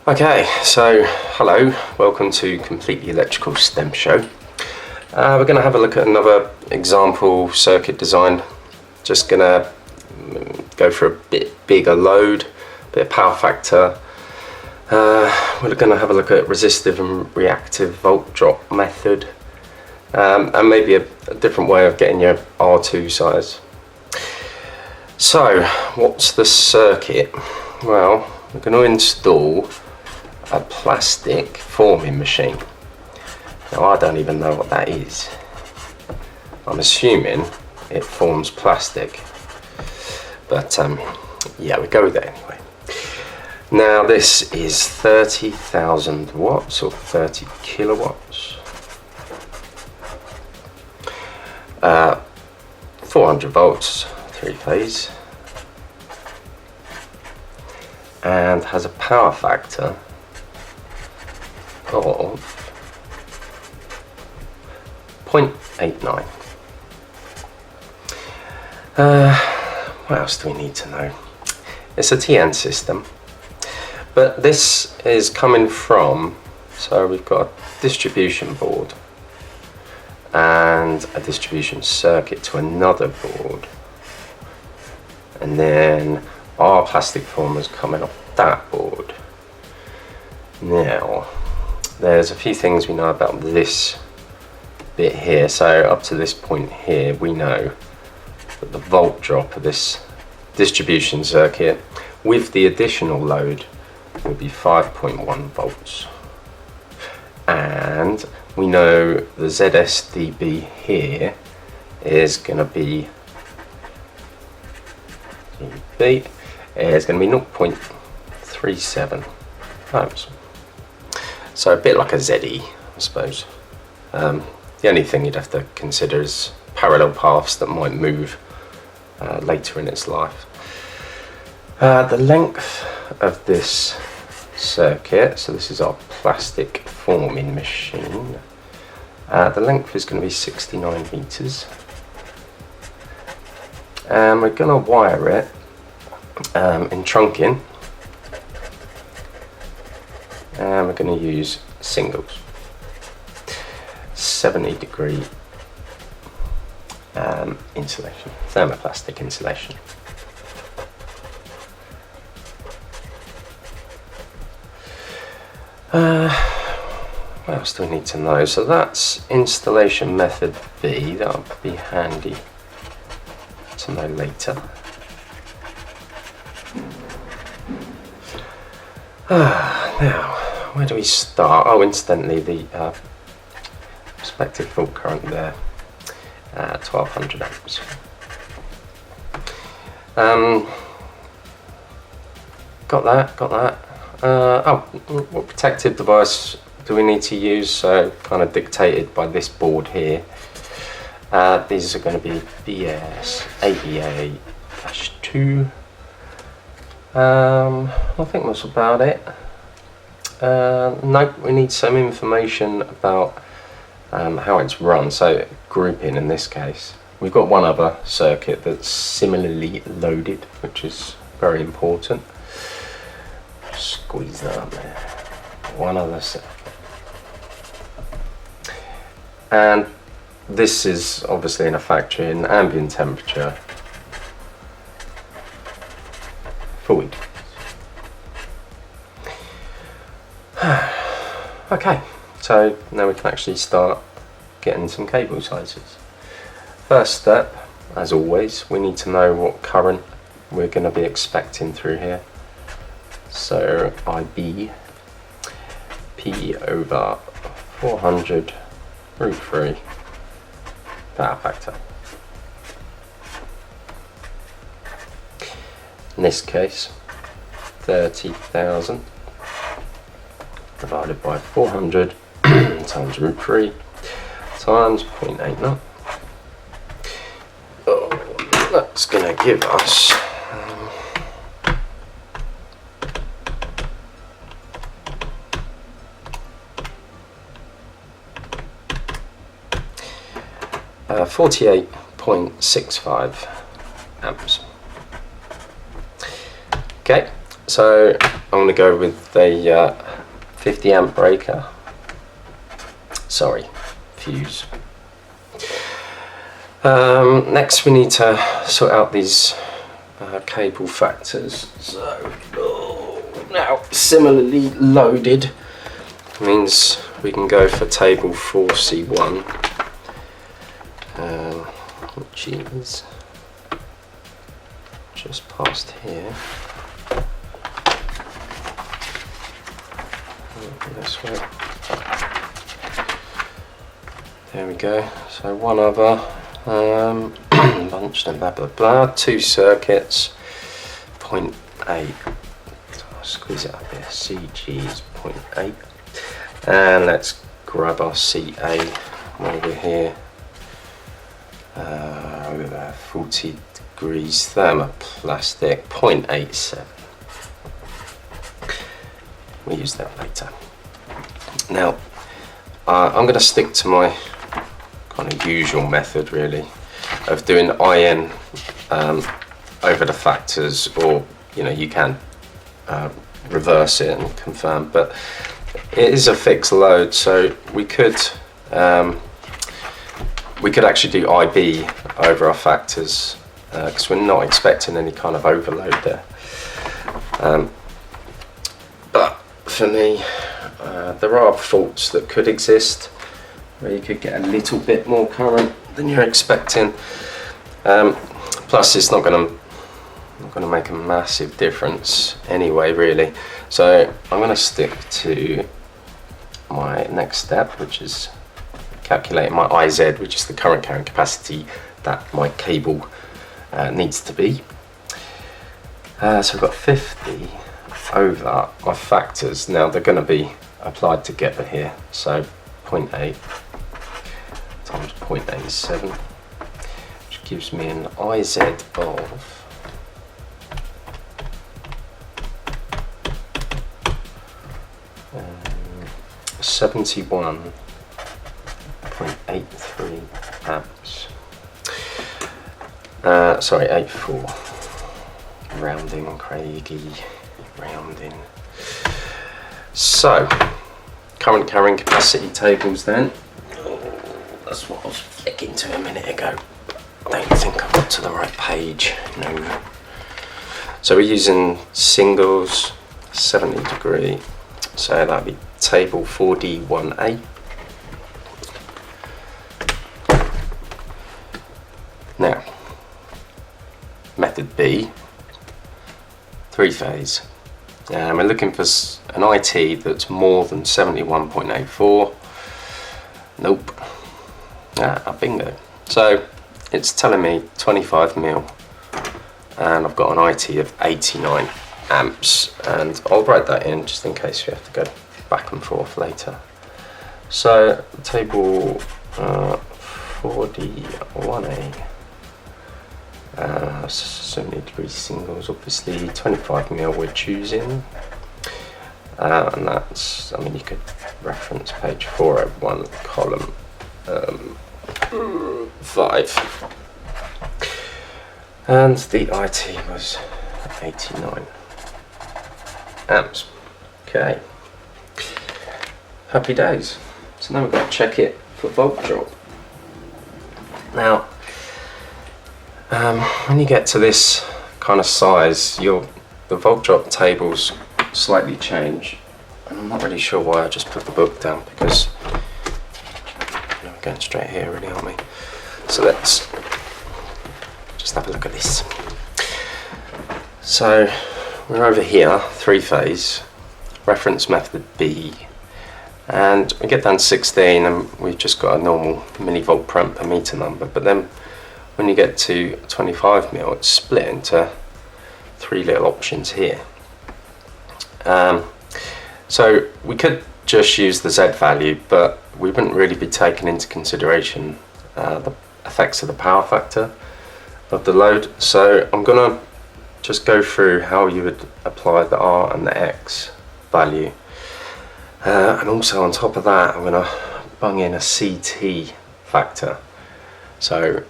Okay, so hello, welcome to Completely Electrical STEM Show. We're going to have a look at another example circuit design. Just going to go for a bit bigger load, a bit of power factor. We're going to have a look at resistive and reactive volt drop method, and maybe a different way of getting your R2 size. So, what's the circuit? Well, we're going to install a plastic forming machine. Now, I don't even know what that is. I'm assuming it forms plastic, but yeah, we go there anyway. Now, this is 30,000 watts or 30 kilowatts, 400 volts, 3-phase, and has a power factor of 0.89. What else do we need to know? It's a TN system, but this is coming from, so we've got a distribution board and a distribution circuit to another board, and then our plastic formers coming off that board. Now, there's a few things we know about this bit here. So up to this point here, we know that the volt drop of this distribution circuit with the additional load will be 5.1 volts. And we know the ZSDB here is going to be 0.37 ohms. So a bit like a ZE, I suppose. The only thing you'd have to consider is parallel paths that might move later in its life. The length of this circuit, so this is our plastic forming machine, the length is going to be 69 meters. And we're going to wire it in trunking. And we're going to use singles, 70-degree insulation, thermoplastic insulation. What else do we need to know? So that's installation method B. That'll be handy to know later. Now, where do we start? Oh, incidentally, the respective fault current there, 1200 amps. Got that. Oh, what protective device do we need to use? So, kind of dictated by this board here. These are going to be BS ABA-2. I think that's about it. Nope, we need some information about how it's run. So grouping in this case. We've got one other circuit that's similarly loaded, which is very important. Squeeze that up there. One other circuit. And this is obviously in a factory in ambient temperature. 40 degrees. Okay, so now we can actually start getting some cable sizes. First step, as always, we need to know what current we're going to be expecting through here. So IB P over 400 root 3 power factor. In this case, 30,000 divided by 400 times root 3 times 0.89. Oh, that's going to give us 48.65 amps. Okay, So I'm going to go with the 50 amp breaker. Sorry, fuse. Next we need to sort out these cable factors. So now similarly loaded means we can go for table 4C1, which is just past here. This way. There we go. So one other bunch and blah blah blah. 2 circuits, 0.8. So I'll squeeze it up here. CG is 0.8. And let's grab our CA while we're here. 40 degrees thermoplastic, 0.87. We'll use that later. Now, I'm going to stick to my kind of usual method, really, of doing IN over the factors, or you can reverse it and confirm. But it is a fixed load, so we could actually do IB over our factors because we're not expecting any kind of overload there. But for me, there are faults that could exist where you could get a little bit more current than you're expecting. Plus, it's not going to make a massive difference anyway, really. So I'm going to stick to my next step, which is calculating my IZ, which is the current carrying capacity that my cable needs to be. So I've got 50 over my factors. Now they're going to be applied together here, so 0.8 times 0.87, which gives me an IZ of 71.83 amps. Sorry, 84. Rounding, Craigie, rounding. So, current carrying capacity tables then. That's what I was flicking to a minute ago. I don't think I got to the right page. No. So we're using singles, 70 degree. So that'd be table 4D1A. Now, method B, 3-phase. We're looking for an IT that's more than 71.84. Nope. Bingo. So it's telling me 25 mil, and I've got an IT of 89 amps, and I'll write that in just in case we have to go back and forth later. So table 4D1A, 70 degree singles, obviously 25 mil we're choosing, and that's, you could reference page 401 column 5, and the IT was 89 amps. Okay, happy days. So now we've got to check it for volt drop. Now, when you get to this kind of size, the volt drop tables slightly change, and I'm not really sure why I just put the book down, because we're going straight here, really, aren't we? So let's just have a look at this. So we're over here, 3-phase, reference method B, and we get down to 16 and we've just got a normal millivolt per amp per meter number, but then when you get to 25 mil, it's split into 3 little options here. So we could just use the Z value, but we wouldn't really be taking into consideration the effects of the power factor of the load. So I'm gonna just go through how you would apply the R and the X value, and also on top of that I'm gonna bung in a CT factor. So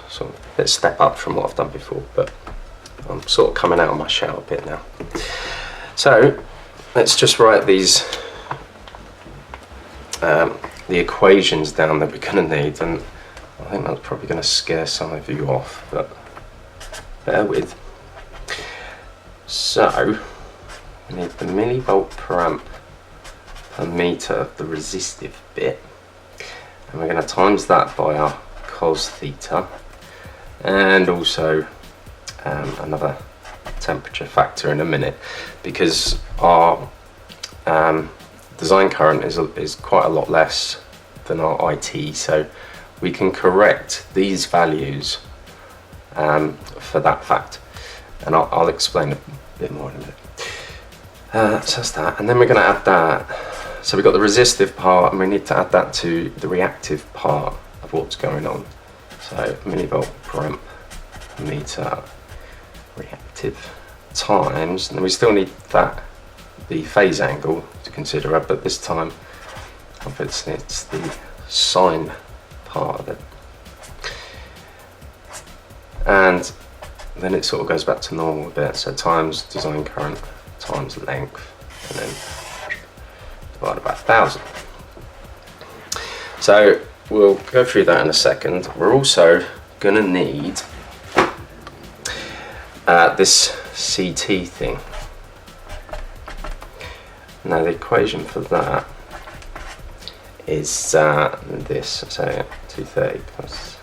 sort of let's step up from what I've done before, but I'm sort of coming out of my shell a bit now. So let's just write these the equations down that we're going to need, and I think that's probably going to scare some of you off, but bear with. So we need the millivolt per amp per meter of the resistive bit, and we're going to times that by our cos theta, and also another temperature factor in a minute, because our design current is quite a lot less than our IT, so we can correct these values for that fact, and I'll explain a bit more in a minute. So that's that, and then we're going to add that. So we've got the resistive part, and we need to add that to the reactive part of what's going on. So millivolt per amp per meter reactive times, and then we still need the phase angle to consider, but this time obviously it's the sine part of it. And then it sort of goes back to normal a bit, so times design current times length, and then divided by 1000. So we'll go through that in a second. We're also going to need this CT thing. Now the equation for that is this, so 230 plus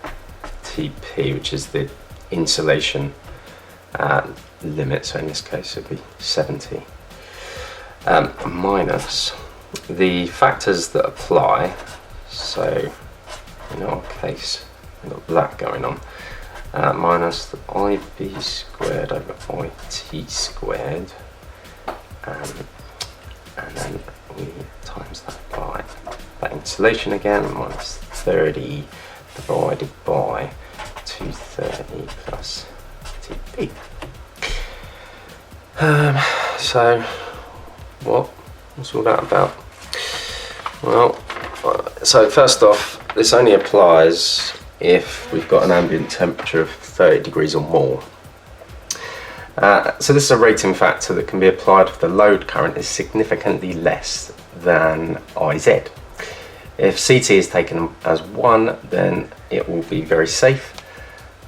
TP, which is the insulation limit, so in this case it would be 70, minus the factors that apply, so in our case we've got that going on, minus the IB squared over IT squared, and then we times that by that insulation again, minus 30 divided by 230 plus TP. So what's all that about? Well, so first off, this only applies if we've got an ambient temperature of 30 degrees or more. So this is a rating factor that can be applied if the load current is significantly less than IZ. If CT is taken as 1, then it will be very safe.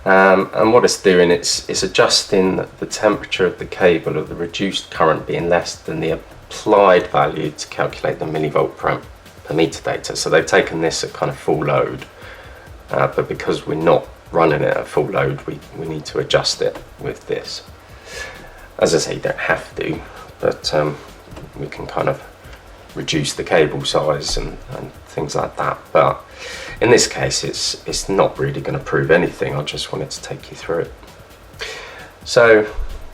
And what it's doing, it's adjusting the temperature of the cable of the reduced current being less than the applied value to calculate the millivolt per amp per meter data. So they've taken this at kind of full load, but because we're not running it at full load, we need to adjust it with this. As I say, you don't have to, but we can kind of reduce the cable size and things like that. But in this case, it's not really going to prove anything. I just wanted to take you through it. So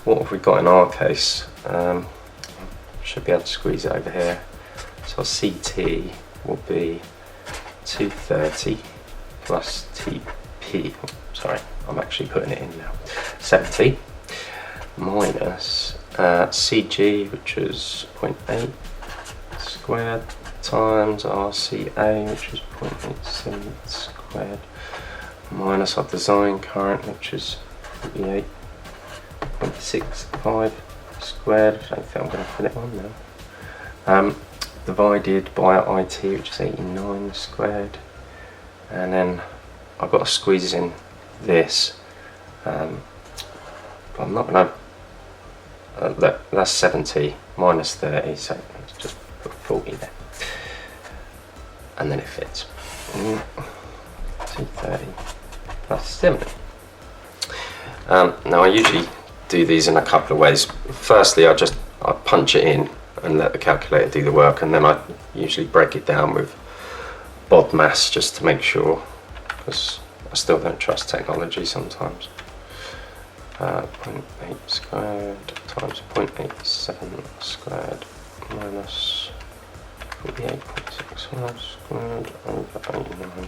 what have we got in our case? Should be able to squeeze it over here. So our CT will be 230 plus TP. Sorry, I'm actually putting it in now. 70 minus CG, which is 0.8 squared, times RCA, which is 0.87 squared, minus our design current, which is 48.65 squared. I don't think I'm going to put it on now. Divided by IT, which is 89 squared, and then I've got to squeeze in this. But I'm not going to. That's 70 minus 30, so let's just put 40 there, and then it fits. 230 plus 70. Now I usually do these in a couple of ways. Firstly, I punch it in and let the calculator do the work, and then I usually break it down with bod mass just to make sure, because I still don't trust technology sometimes. 0.8 squared times 0.87 squared minus 48.65 squared over 89.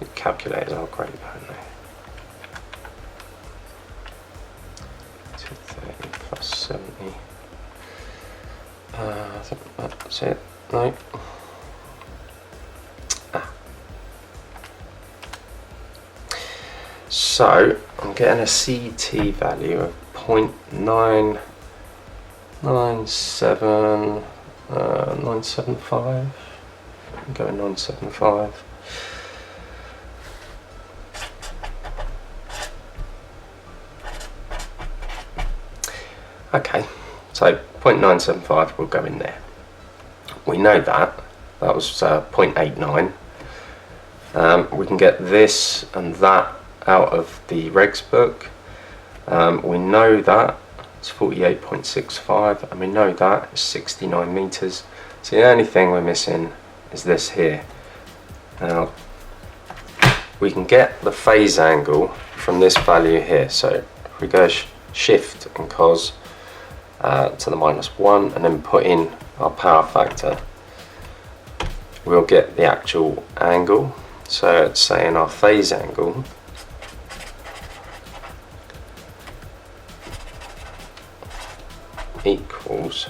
The calculators are great, aren't they? 230 plus 70. I think that's it. No. So I'm getting a CT value of 0.975. I'm going 975. Okay, so 0.975 will go in there. We know that was 0.89. We can get this and that out of the regs book. We know that it's 48.65, and we know that it's 69 meters. So the only thing we're missing is this here. Now we can get the phase angle from this value here. So if we go shift and cos to the -1 and then put in our power factor, we'll get the actual angle. So it's saying our phase angle equals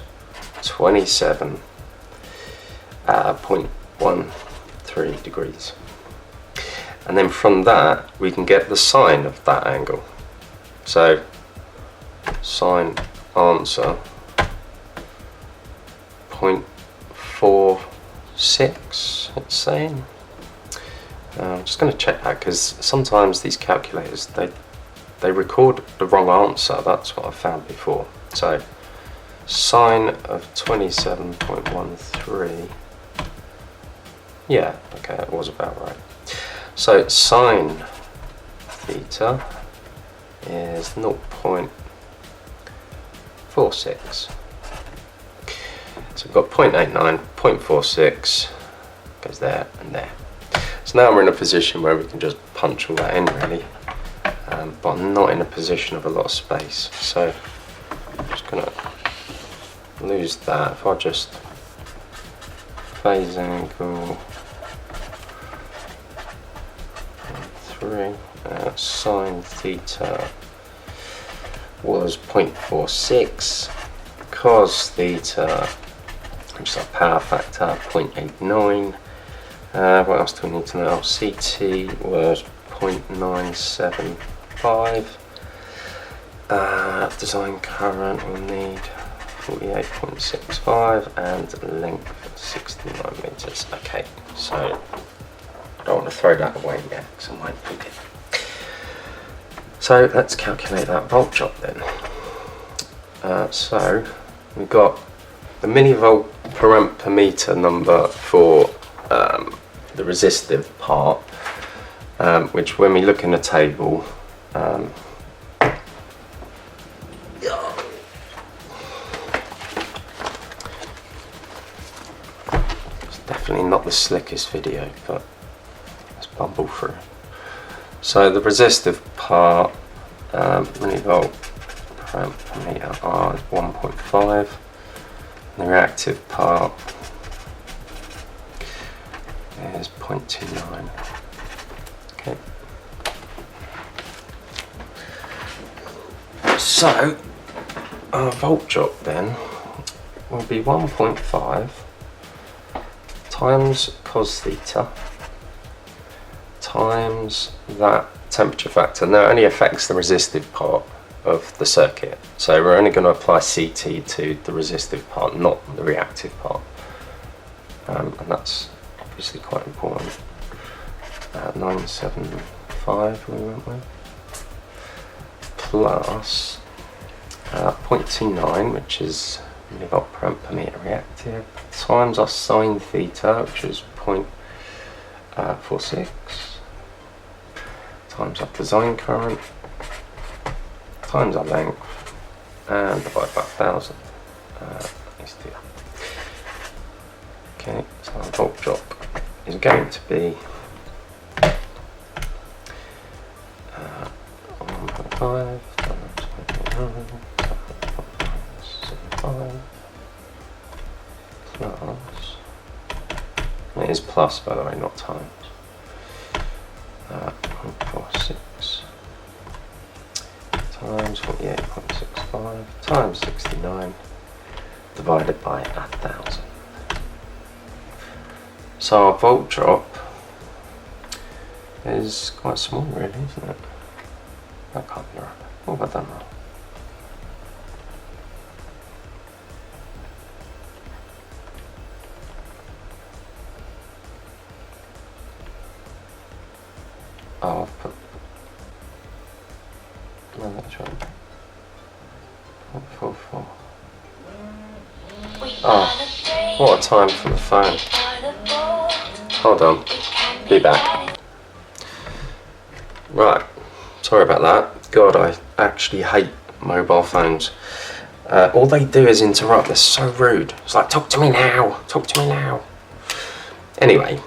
27.13 degrees. And then from that we can get the sine of that angle. So sine answer 0.46, it's saying. I'm just going to check that, because sometimes these calculators they record the wrong answer. That's what I found before. So sine of 27.13, yeah, okay, that was about right. So sine theta is 0.46. So we've got 0.89, 0.46 goes there and there. So now we're in a position where we can just punch all that in, really, but I'm not in a position of a lot of space, so I'm just going to lose that. If I just phase angle 3, sine theta was 0.46, cos theta, which is our power factor, 0.89. What else do we need to know? CT was 0.975. Design current we'll need 48.65 and length 69 meters. Okay, so I don't want to throw that away yet because I might need it. So let's calculate that volt drop then. So we've got the millivolt per amp per meter number for the resistive part, which when we look in the table, it's definitely not the slickest video, but let's bumble through. So the resistive part, millivolt per amp per meter R is 1.5. The reactive part is 0.29. Okay. So our volt drop then will be 1.5 times cos theta times that temperature factor. Now it only affects the resistive part of the circuit, so we're only going to apply CT to the resistive part, not the reactive part, and that's obviously quite important. 975 we went with, plus 0.29, which is millivolt per amp per meter reactive, times our sine theta, which is 0.46, times our design current, times our length, and divide by 1000. Okay, so our volt drop is going to be 1.5 times 0.975 plus, it is plus by the way, not times, 0.46 times 48.65 times 69 divided by 1000. So our volt drop is quite small, really, isn't it? That can't be right. What have I done wrong? Oh, I've put... No, that's right. 0.44. Oh, what a time for the phone. Hold on. Be back. Right. Sorry about that. God, I actually hate mobile phones. All they do is interrupt. They're so rude. It's like, talk to me now. Talk to me now. Anyway,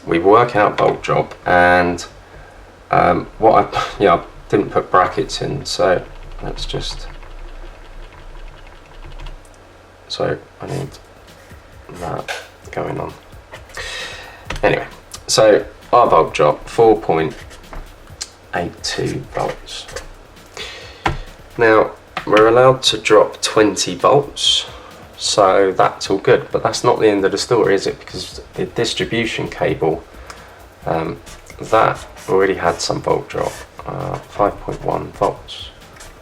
we work out bulk drop, and I didn't put brackets in, so let's just. So I need that going on. Anyway, so our bulk drop 4.82 volts. Now we're allowed to drop 20 volts, so that's all good, but that's not the end of the story, is it? Because the distribution cable, that already had some bulk drop, 5.1 volts,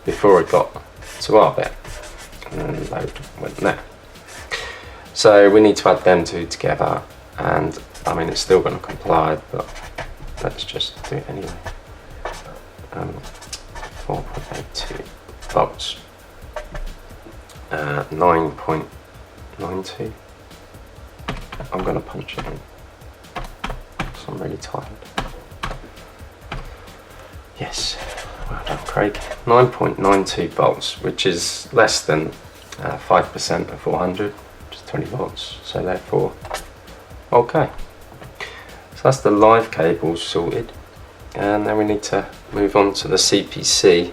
before it got to our bit, and then load went there. So we need to add them two together, and I mean it's still going to comply, but let's just do it anyway. 4.82 volts, 9.92. I'm going to punch it in, because I'm really tired. Yes, well done, Craig. 9.92 volts, which is less than 5% of 400, which is 20 volts. So therefore, okay. So that's the live cables sorted, and then we need to move on to the CPC.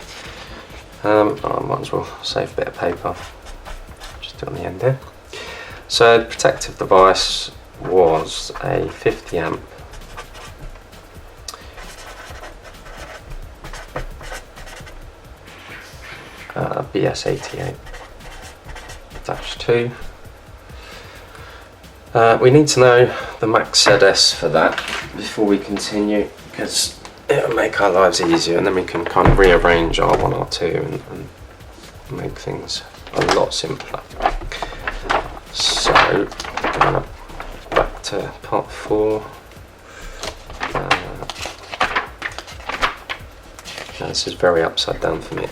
I might as well save a bit of paper. Just do it on the end here. So the protective device was a 50 amp. BS88-2. We need to know the max ZS for that before we continue, because it'll make our lives easier, and then we can kind of rearrange R1, R2 and make things a lot simpler. So back to part 4. This is very upside down for me.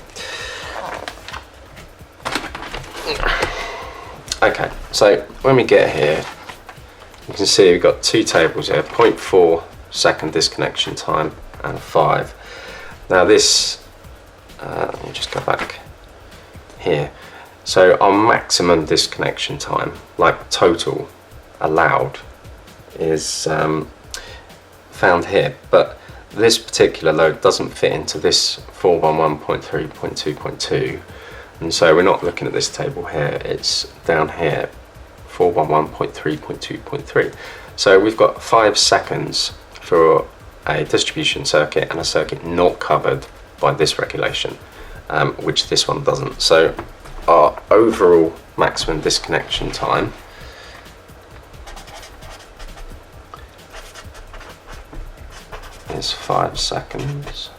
Okay, so when we get here, you can see we've got two tables here, 0.4 second disconnection time and 5. Now this, let me just go back here. So our maximum disconnection time, like total allowed, is found here, but this particular load doesn't fit into this 411.3.2.2, and so we're not looking at this table here, it's down here, 411.3.2.3. So we've got 5 seconds for a distribution circuit and a circuit not covered by this regulation, which this one doesn't. So our overall maximum disconnection time is 5 seconds,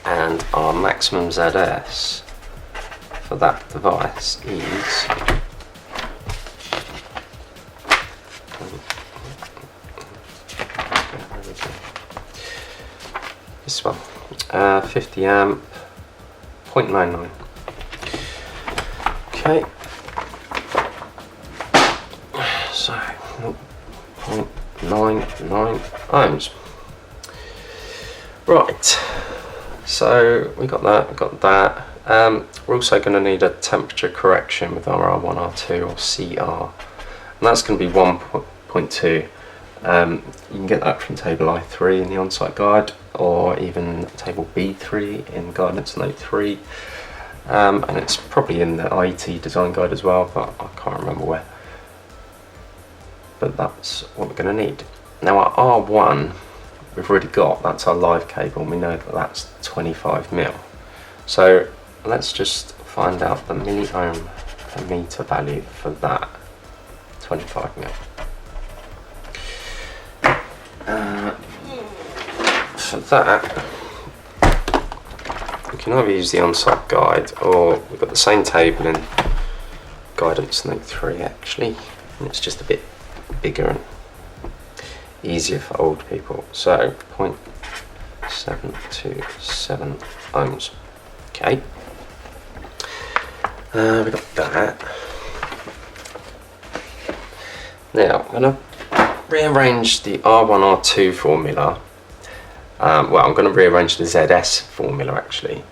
and our maximum ZS for that device is this one, 50 amp, 0.99. Okay, so 0.99 ohms. Right, so we got that. We're also going to need a temperature correction with our R1, R2 or CR, and that's going to be 1.2. You can get that from table I3 in the on-site guide, or even table B3 in guidance note 3, and it's probably in the IET design guide as well, but I can't remember where. But that's what we're going to need. Now our R1 we've already got, that's our live cable, and we know that that's 25 mil. So let's just find out the milliohm per meter value for that 25 mil. For that, can either use the on-site guide, or we've got the same table in Guidance Note 3 actually, and it's just a bit bigger and easier for old people. So 0.727 ohms. Okay. We've got that. Now I'm going to rearrange the R1, R2 formula. Well, I'm going to rearrange the ZS formula actually,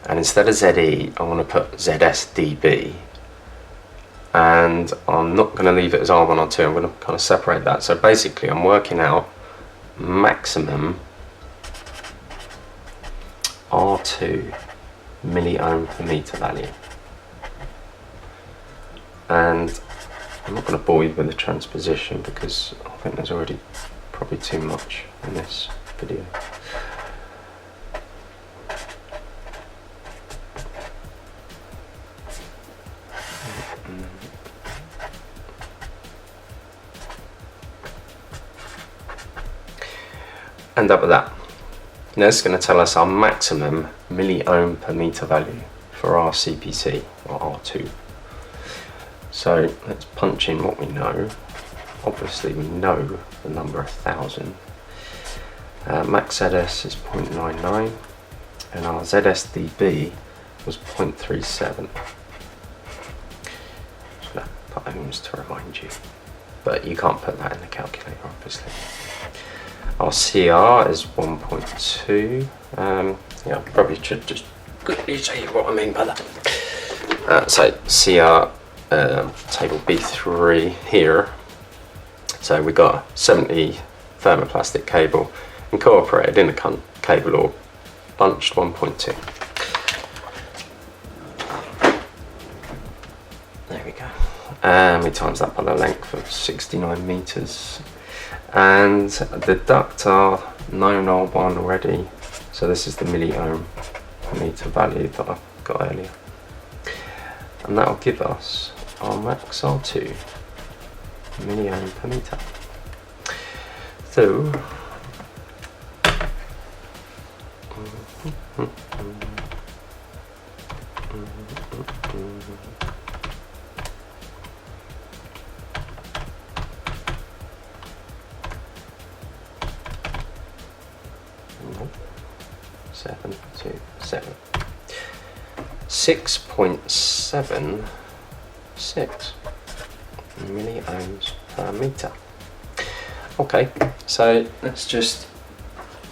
and instead of ZE I want to put ZS dB, and I'm not going to leave it as R1, R2. I'm going to kind of separate that. So basically I'm working out maximum R2 milliohm per meter value, and I'm not going to bore you with the transposition because I think there's already probably too much in this video. End up with that. Now it's going to tell us our maximum milliohm per meter value for our CPC or R2. So let's punch in what we know. Obviously we know the number 1000. Max ZS is 0.99 and our ZS dB was 0.37. Just going to put ohms to remind you, but you can't put that in the calculator obviously. Our CR is 1.2. Yeah, I probably should just quickly show you what I mean by that. So CR table B3 here. So we got a 70 thermoplastic cable incorporated in a cable or bunched 1.2. There we go. And we times that by the length of 69 meters. And the duct are known R1 already, so this is the milliohm per meter value that I got earlier, and that will give us our max R2 milliohm per meter. So seven, 6.76 milliohms per meter. Okay, so let's just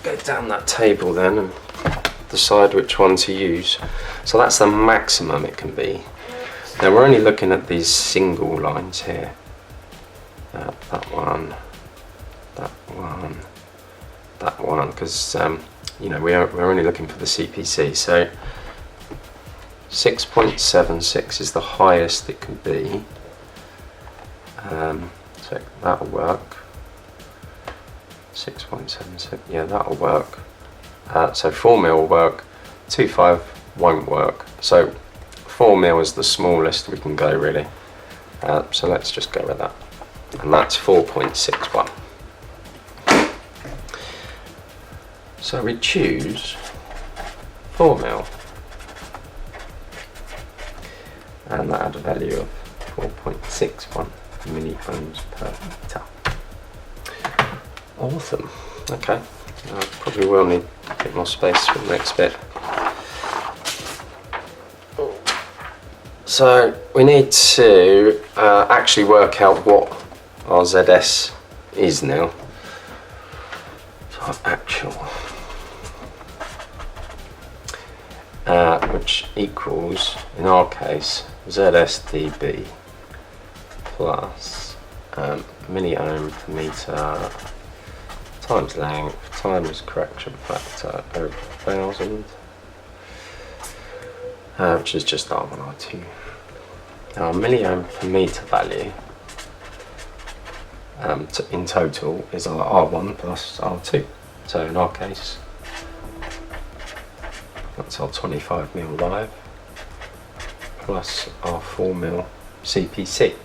go down that table then and decide which one to use. So that's the maximum it can be. Now we're only looking at these single lines here. That one, that one, that one, because you know we're only looking for the CPC. So 6.76 is the highest it can be. So that'll work. 6.76, yeah, that'll work. So 4 mil will work. 2.5 won't work. So 4 mil is the smallest we can go really. So let's just go with that, and that's 4.61. So we choose 4 mil, and that had a value of 4.61 milliohms per meter. Awesome. Okay, I probably will need a bit more space for the next bit. So we need to actually work out what our ZS is now. So our actual, which equals, in our case, ZS dB plus milliohm per meter times length times correction factor over 1000, which is just R1, R2. Our milliohm per meter value in total is our R1 plus R2. So in our case, that's our 25 mil live plus our 4 mil CPC.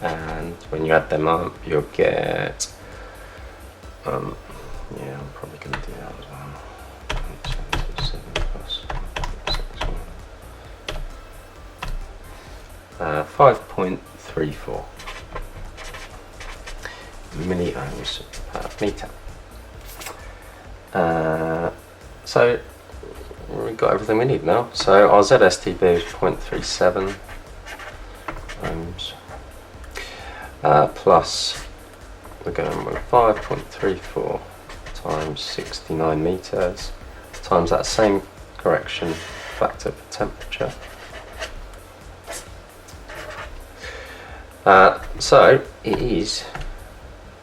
And when you add them up, you'll get, yeah, I'm probably going to do that as well. 727 plus 5.34 milliohms per meter. So we've got everything we need now. So our ZSTB is 0.37 ohms, plus we're going with 5.34 times 69 meters times that same correction factor for temperature. So it is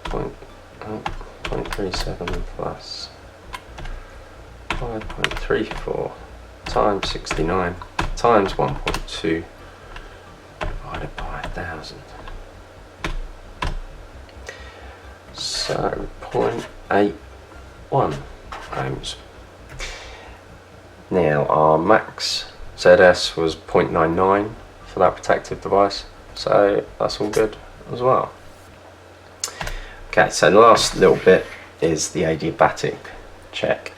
0.37 plus 5.34 times 69 times 1.2 divided by 1000. So 0.81 ohms. Now our max ZS was 0.99 for that protective device, so that's all good as well. Okay, so the last little bit is the adiabatic check.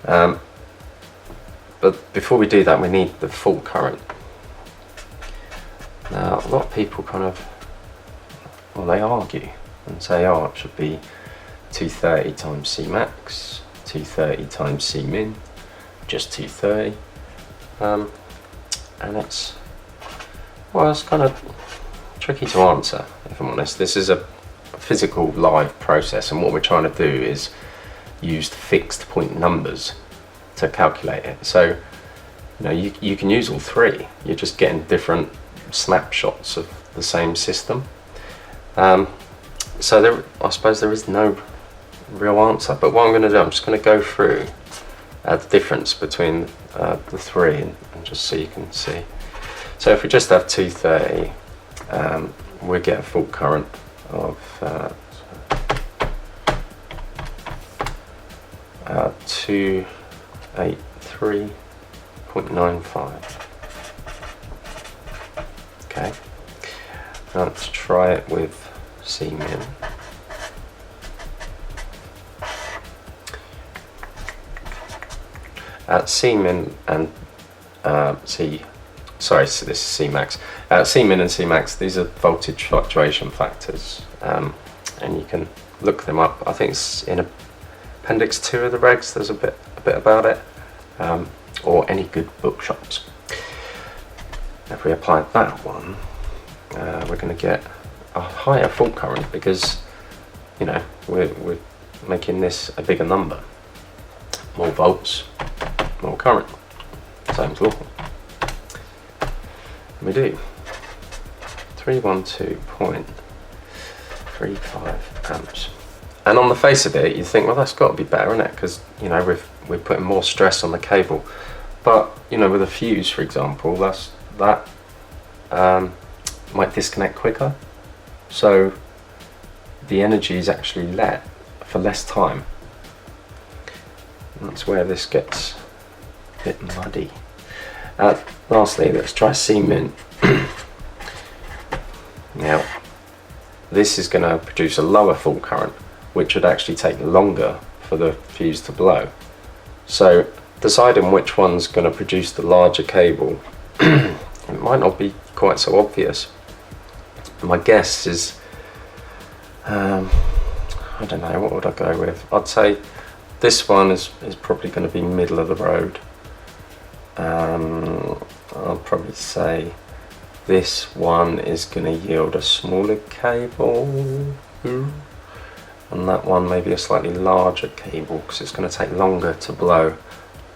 But before we do that, we need the full current. Now, a lot of people they argue and say, oh, it should be 230 times C max, 230 times C min, just 230. And it's kind of tricky to answer, if I'm honest. This is a physical live process, and what we're trying to do is use fixed point numbers to calculate it. So you can use all three, you're just getting different snapshots of the same system. So I suppose there is no real answer, but what I'm going to do, I'm just going to go through the difference between the three and just so you can see. So if we just have 230, we get a full current of 283.95. Okay, now let's try it with C min. C min and so this is C max. C min and C max, these are voltage fluctuation factors, and you can look them up. I think it's in Appendix 2 of the regs. There's a bit about it, or any good bookshops. If we apply that one, we're going to get a higher full current because we're making this a bigger number. More volts, more current. Same law. We do 312.35 amps. And on the face of it, you think, well, that's got to be better, isn't it? Because we're putting more stress on the cable. But with a fuse, for example, that might disconnect quicker. So the energy is actually let for less time. And that's where this gets a bit muddy. Lastly, let's try C min. Now, this is going to produce a lower full current, which would actually take longer for the fuse to blow. So, deciding which one's going to produce the larger cable, it might not be quite so obvious. My guess is, I don't know, what would I go with? I'd say this one is probably going to be middle of the road. I'll probably say this one is going to yield a smaller cable, and that one maybe a slightly larger cable because it's going to take longer to blow,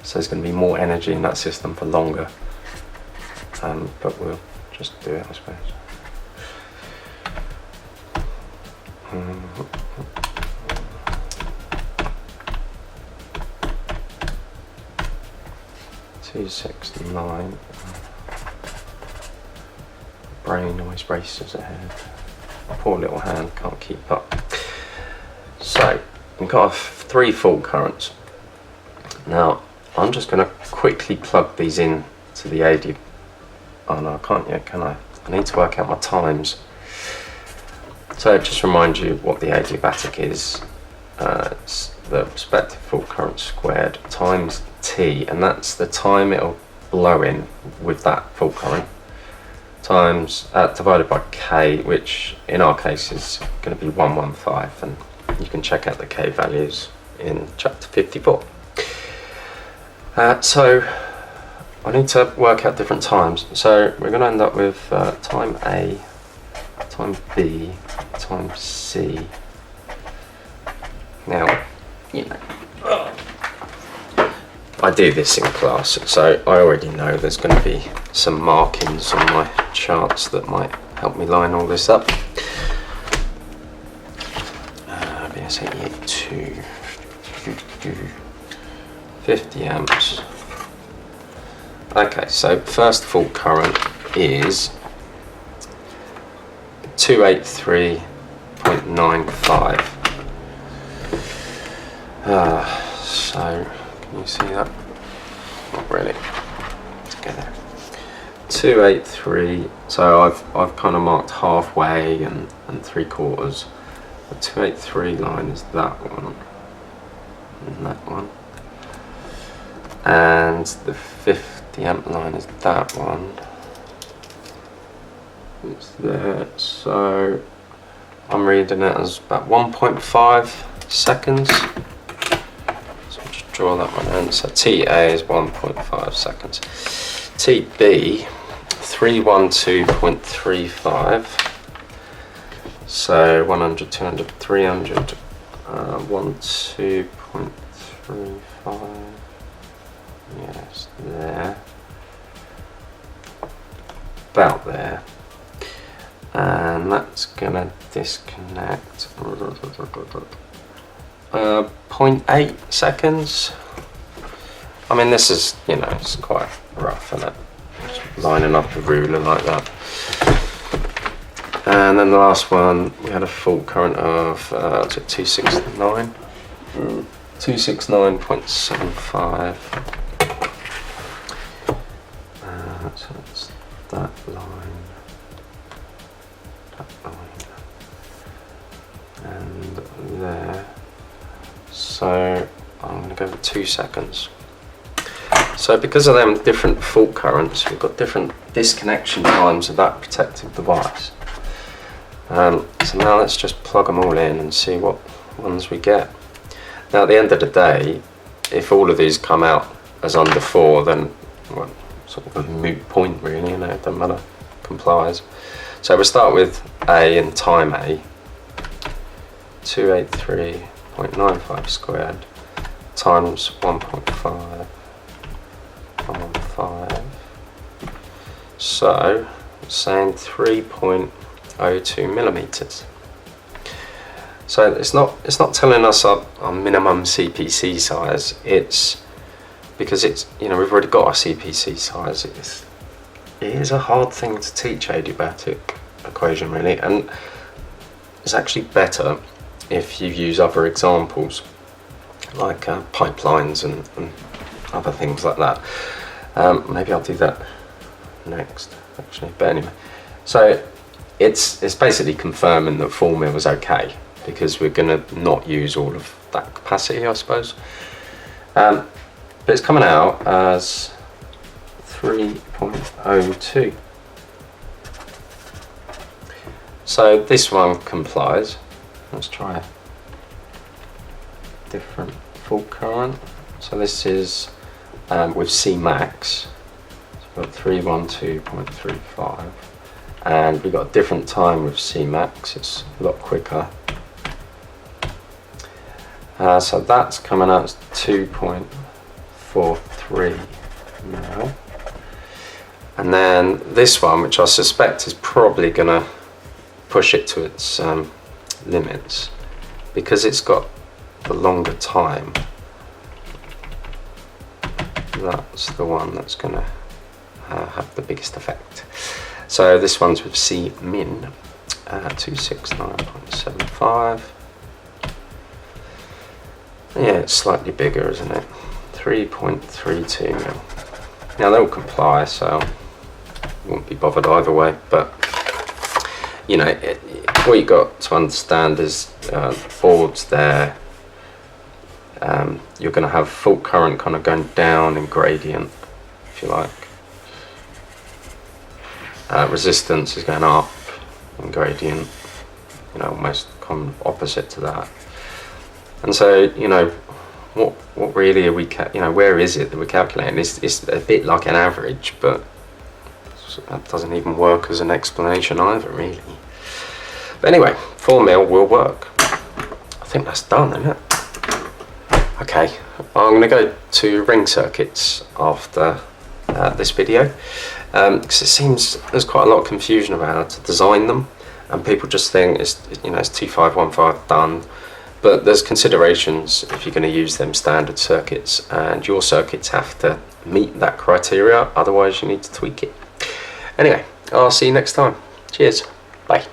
so there's going to be more energy in that system for longer. But we'll just do it, I suppose. 269. Brain always races ahead. Poor little hand can't keep up. So we've got 3 full currents. Now I'm just going to quickly plug these in to the AD. Oh no, I can't yet, can I? I need to work out my times. So just remind you what the adiabatic is. It's the respective full current squared times T, and that's the time it'll blow in with that full current, times divided by K, which in our case is going to be 115, and you can check out the K values in chapter 54. So I need to work out different times. So we're going to end up with time A, time B, time C. Now, you know, I do this in class, so I already know there's going to be some markings on my charts that might help me line all this up. BS88 50 amps. Okay, so first fault current is 283.95. So can you see that? Not really. Let's get there. 283. So I've kind of marked halfway and 3/4. The 283 line is that one and that one, and the 50 amp line is that one. It's there. So I'm reading it as about 1.5 seconds. Draw that one in. So TA is 1.5 seconds. TB 312.35. So 100, 200, 300. 12.35. Yes, there. About there. And that's gonna disconnect. 0.8 seconds. I mean, this is, you know, it's quite rough, isn't it? Just lining up a ruler like that. And then the last one, we had a fault current of 269. 269.75. So it's that line. That line. And there. So I'm going to go with 2 seconds. So because of them different fault currents, we've got different disconnection times of that protective device. So now let's just plug them all in and see what ones we get. Now at the end of the day, if all of these come out as under 4, then well, sort of a moot point really, you know, it doesn't matter, complies. So we'll start with A and time A. 283.95 squared times 1.5. So it's saying 3.02 millimeters. So it's not telling us our minimum CPC size. It's because it's, you know, we've already got our CPC size. It is a hard thing to teach adiabatic equation really, and it's actually better if you use other examples like pipelines and other things like that. Maybe I'll do that next actually, but anyway, so it's basically confirming that 4 mil is okay because we're going to not use all of that capacity, I suppose, but it's coming out as 3.02. so this one complies. Let's try a different fault current. So this is with C max. So we've got 312.35, and we've got a different time with C max. It's a lot quicker. So that's coming out as 2.43 mil. And then this one, which I suspect is probably going to push it to its limits because it's got the longer time. That's the one that's going to have the biggest effect. So this one's with C min, 269.75. Yeah, it's slightly bigger, isn't it? 3.32 mil. Now they'll comply, so I won't be bothered either way. But you know, what you got to understand is boards there. You're going to have fault current kind of going down in gradient, if you like. resistance is going up, and gradient, you know, almost kind of opposite to that. And so, you know, what really are we, you know, where is it that we're calculating? It's a bit like an average, but that doesn't even work as an explanation either, really. But anyway, 4 mil will work. I think that's done, isn't it? Okay, I'm going to go to ring circuits after this video, because it seems there's quite a lot of confusion about how to design them, and people just think it's, you know, it's 2515 done. But there's considerations if you're going to use them standard circuits, and your circuits have to meet that criteria, otherwise you need to tweak it. Anyway, I'll see you next time. Cheers. Bye.